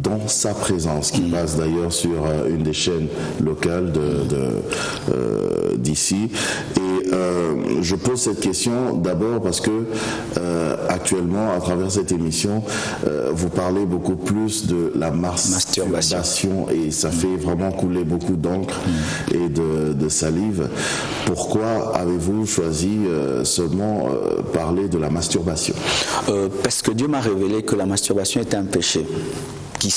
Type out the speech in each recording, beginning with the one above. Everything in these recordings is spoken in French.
dans sa présence, qui passe d'ailleurs sur une des chaînes locales d'ici. Et je pose cette question d'abord parce que actuellement, à travers cette émission, vous parlez beaucoup plus de la masturbation et ça fait vraiment couler beaucoup d'encre et de salive. Pourquoi avez-vous choisi seulement parler de la masturbation? Parce que Dieu m'a révélé que la masturbation est un péché qui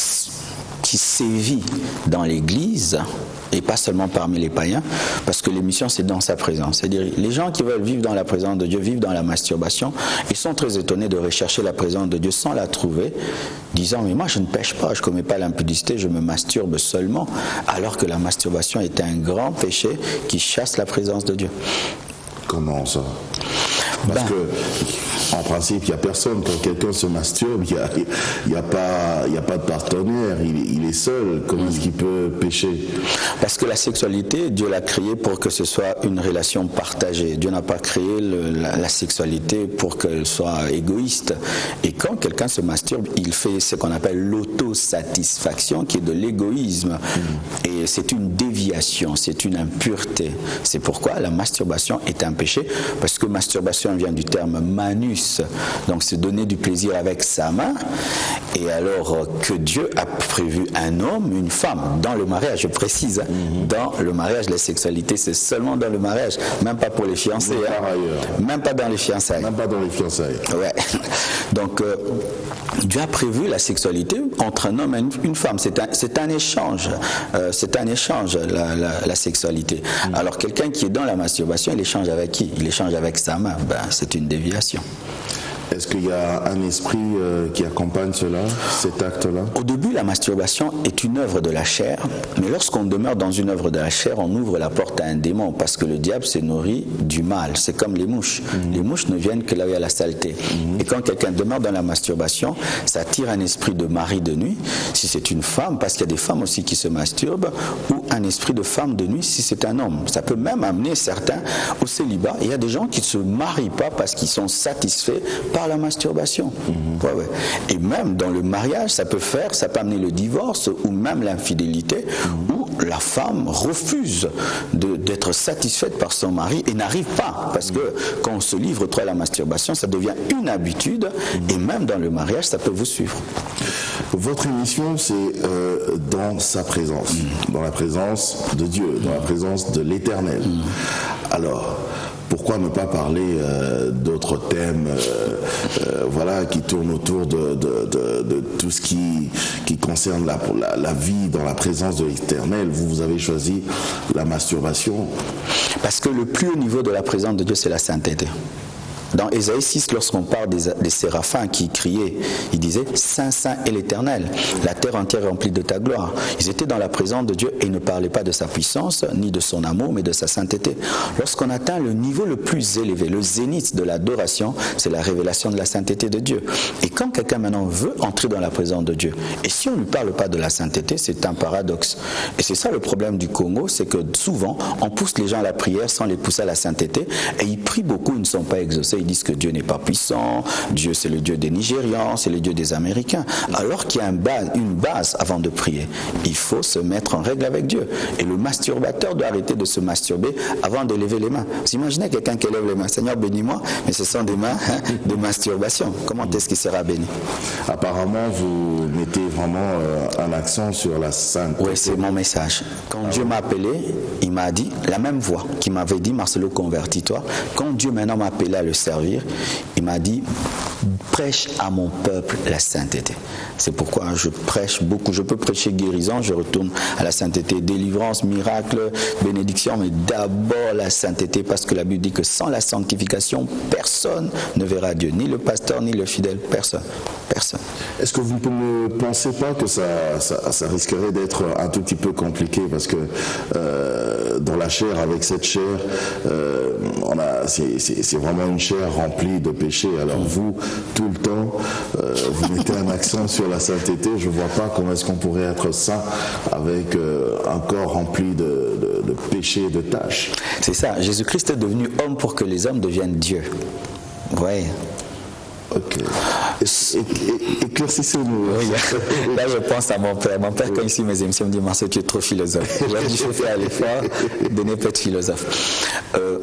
sévit dans l'Église et pas seulement parmi les païens, parce que l'émission c'est dans sa présence. C'est-à-dire les gens qui veulent vivre dans la présence de Dieu vivent dans la masturbation. Ils sont très étonnés de rechercher la présence de Dieu sans la trouver, disant mais moi je ne pêche pas, je ne commets pas l'impudicité, je me masturbe seulement, alors que la masturbation est un grand péché qui chasse la présence de Dieu. Comment ça? Parce que, en principe, il n'y a personne. Quand quelqu'un se masturbe, il n'y a pas de partenaire. Il est seul. Comment est-ce qu'il peut pécher? Parce que la sexualité, Dieu l'a créée pour que ce soit une relation partagée. Dieu n'a pas créé la sexualité pour qu'elle soit égoïste. Et quand quelqu'un se masturbe, il fait ce qu'on appelle l'autosatisfaction, qui est de l'égoïsme. Et c'est une déviation, c'est une impureté. C'est pourquoi la masturbation est un péché, parce que masturbation vient du terme manus, donc c'est donner du plaisir avec sa main. Et alors que Dieu a prévu un homme, une femme, dans le mariage, je précise, dans le mariage, la sexualité c'est seulement dans le mariage, même pas pour les fiancés, même pas dans les fiançailles. Même pas dans les fiançailles. Ouais. Donc Dieu a prévu la sexualité entre un homme et une femme, c'est un échange, la sexualité. Alors quelqu'un qui est dans la masturbation, il échange avec qui? Il échange avec sa main. C'est une déviation. Est-ce qu'il y a un esprit qui accompagne cela, cet acte-là? Au début, la masturbation est une œuvre de la chair, mais lorsqu'on demeure dans une œuvre de la chair, on ouvre la porte à un démon, parce que le diable se nourrit du mal. C'est comme les mouches. Les mouches ne viennent que là où il y a la saleté. Et quand quelqu'un demeure dans la masturbation, ça attire un esprit de mari de nuit, si c'est une femme, parce qu'il y a des femmes aussi qui se masturbent, ou un esprit de femme de nuit, si c'est un homme. Ça peut même amener certains au célibat. Et il y a des gens qui ne se marient pas parce qu'ils sont satisfaits par la masturbation. Et même dans le mariage, ça peut amener le divorce ou même l'infidélité, où la femme refuse d'être satisfaite par son mari et n'arrive pas, parce que quand on se livre trop à la masturbation, ça devient une habitude, et même dans le mariage, ça peut vous suivre. Votre émission, c'est dans sa présence, dans la présence de Dieu, dans la présence de l'Éternel. Alors, pourquoi ne pas parler d'autres thèmes qui tournent autour de tout ce qui concerne la vie dans la présence de l'Éternel? Vous avez choisi la masturbation. Parce que le plus haut niveau de la présence de Dieu, c'est la sainteté. Dans Ésaïe 6, lorsqu'on parle des séraphins qui criaient, ils disaient « Saint, Saint est l'Éternel, la terre entière est remplie de ta gloire ». Ils étaient dans la présence de Dieu et ils ne parlaient pas de sa puissance, ni de son amour, mais de sa sainteté. Lorsqu'on atteint le niveau le plus élevé, le zénith de l'adoration, c'est la révélation de la sainteté de Dieu. Et quand quelqu'un maintenant veut entrer dans la présence de Dieu, et si on ne lui parle pas de la sainteté, c'est un paradoxe. Et c'est ça le problème du Congo, c'est que souvent, on pousse les gens à la prière sans les pousser à la sainteté, et ils prient beaucoup, ils ne sont pas exaucés. Ils disent que Dieu n'est pas puissant, Dieu c'est le Dieu des Nigérians, c'est le Dieu des Américains. Alors qu'il y a une base avant de prier. Il faut se mettre en règle avec Dieu. Et le masturbateur doit arrêter de se masturber avant de lever les mains. Vous imaginez quelqu'un qui lève les mains, Seigneur bénis-moi, mais ce sont des mains de masturbation. Comment est-ce qu'il sera béni? Apparemment, vous mettez vraiment un accent sur la sainteté. Oui, c'est mon message. Quand Dieu m'a appelé, il m'a dit, la même voix qui m'avait dit, Marcelo, convertis-toi. Quand Dieu maintenant m'a appelé à le servir, il m'a dit, prêche à mon peuple la sainteté. C'est pourquoi je prêche beaucoup. Je peux prêcher guérison, je retourne à la sainteté, délivrance, miracle, bénédiction, mais d'abord la sainteté, parce que la Bible dit que sans la sanctification, personne ne verra Dieu, ni le pasteur, ni le fidèle, personne. Personne. Est-ce que vous ne pensez pas que ça risquerait d'être un tout petit peu compliqué, parce que dans la chair, avec cette chair, c'est vraiment une chair remplie de péchés. Alors vous, tout le temps, vous mettez un accent sur la sainteté. Je ne vois pas comment est-ce qu'on pourrait être saint avec un corps rempli de péchés et de tâches. C'est ça. Jésus-Christ est devenu homme pour que les hommes deviennent Dieu. Ouais. Ok. Éclaircissez-nous. Oui, là, je pense à mon père. Mon père, quand il suit mes émissions, me dit, Marcel, tu es trop philosophe. Je lui dis, je fais l'effort de ne pas être philosophe.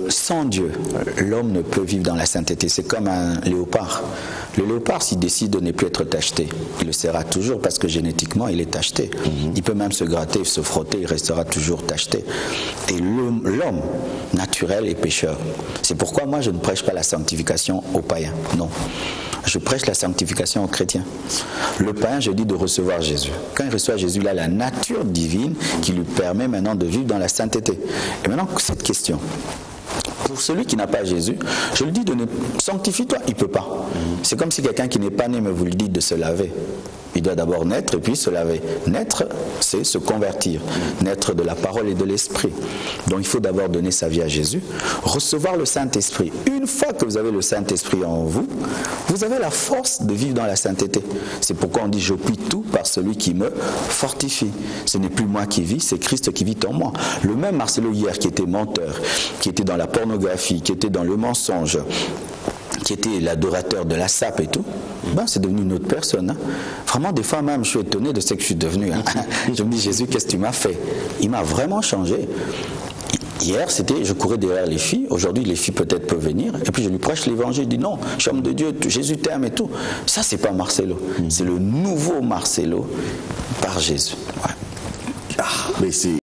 Sans Dieu, l'homme ne peut vivre dans la sainteté. C'est comme un léopard. Le léopard, s'il décide de ne plus être tacheté, il le sera toujours parce que génétiquement, il est tacheté. Il peut même se gratter, se frotter, il restera toujours tacheté. Et l'homme naturel est pécheur. C'est pourquoi moi, je ne prêche pas la sanctification aux païens. Non. Je prêche la sanctification aux chrétiens. Le païen, je dis de recevoir Jésus. Quand il reçoit Jésus, il a la nature divine qui lui permet maintenant de vivre dans la sainteté. Et maintenant, cette question. Pour celui qui n'a pas Jésus, je lui dis de ne sanctifie-toi. Il ne peut pas. C'est comme si quelqu'un qui n'est pas né, mais vous lui dites de se laver. Il doit d'abord naître et puis se laver. Naître, c'est se convertir. Naître de la parole et de l'esprit. Donc il faut d'abord donner sa vie à Jésus. Recevoir le Saint-Esprit. Une fois que vous avez le Saint-Esprit en vous, vous avez la force de vivre dans la sainteté. C'est pourquoi on dit je puis tout par celui qui me fortifie. Ce n'est plus moi qui vis, c'est Christ qui vit en moi. Le même Marcelo hier qui était menteur, qui était dans la pornographie, qui était dans le mensonge, qui était l'adorateur de la sape et tout, c'est devenu une autre personne. Vraiment, des fois même, je suis étonné de ce que je suis devenu. Je me dis, Jésus, qu'est-ce que tu m'as fait? Il m'a vraiment changé. Hier, je courais derrière les filles. Aujourd'hui, les filles peut-être peuvent venir. Et puis, je lui prêche l'évangile. Je dis, non, je suis homme de Dieu, Jésus t'aime et tout. Ça, c'est pas Marcelo. C'est le nouveau Marcelo par Jésus. Ouais. Mais c'est